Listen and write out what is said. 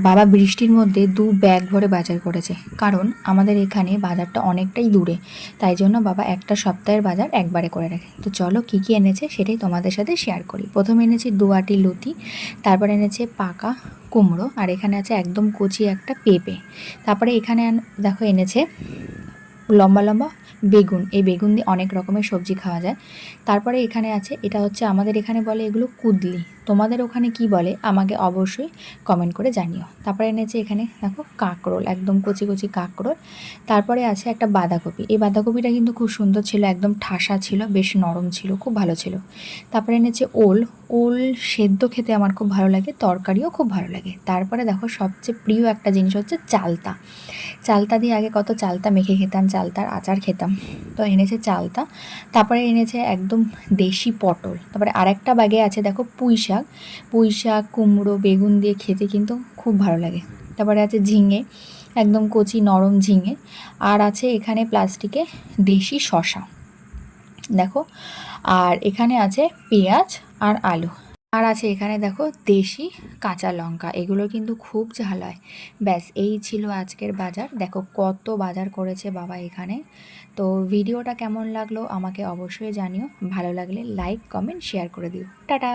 বাবা বৃষ্টির মধ্যে 2 ব্যাগ ভরে বাজার করেছে, কারণ আমাদের এখানে বাজারটা অনেকটাই দূরে। তাই জন্য বাবা একটা সপ্তাহের বাজার একবারে করে রাখে। তো চলো কী কী এনেছে সেটাই তোমাদের সাথে শেয়ার করি। প্রথমে এনেছি 2 আঁটি লতি, তারপর এনেছে পাকা কুমড়ো, আর এখানে আছে একদম কচি একটা পেঁপে। তারপরে এখানে দেখো এনেছে লম্বা লম্বা বেগুন। এই বেগুন দিয়ে অনেক রকমের সবজি খাওয়া যায়। তারপরে এখানে আছে, এটা হচ্ছে আমাদের এখানে বলে এগুলো কুদলি, তোমাদের ওখানে কি বলে আমাকে অবশ্যই কমেন্ট করে জানিও। তারপরে এনেছে এখানে দেখো কাঁকরোল, একদম কচি কচি কাঁকরোল। তারপরে আছে একটা বাঁধাকপি, এই বাঁধাকপিটা কিন্তু খুব সুন্দর ছিল, একদম ঠাসা ছিল, বেশ নরম ছিল, খুব ভালো ছিল। তারপরে এনেছে ওল। ওল সেদ্ধ খেতে আমার খুব ভালো লাগে, তরকারিও খুব ভালো লাগে। তারপরে দেখো সবচেয়ে প্রিয় একটা জিনিস হচ্ছে চালতা। চালতা দিয়ে আগে কত চালতা মেখে খেতাম, চালতার আচার খেতাম। তো এনেছে চালতা। তারপরে এনেছে একদম দেশি পটল। তারপরে আরেকটা ব্যাগে আছে দেখো পুঁই শাক। পুঁই শাক, কুমড়ো, বেগুন দিয়ে খেতে কিন্তু খুব ভালো লাগে। তারপরে আছে ঝিঙে, একদম কচি নরম ঝিঙে। আর আছে এখানে প্লাস্টিকে দেশি শশা দেখো। আর এখানে আছে পেঁয়াজ আর আলু। আর আছে এখানে দেখো দেশি কাঁচা লঙ্কা, এগুলো কিন্তু খুব ঝাল হয়। ব্যাস এই ছিল আজকের বাজার। দেখো কত বাজার করেছে বাবা এখানে। তো ভিডিওটা কেমন লাগলো আমাকে অবশ্যই জানিও, ভালো লাগলে লাইক কমেন্ট শেয়ার করে দিও। টাটা।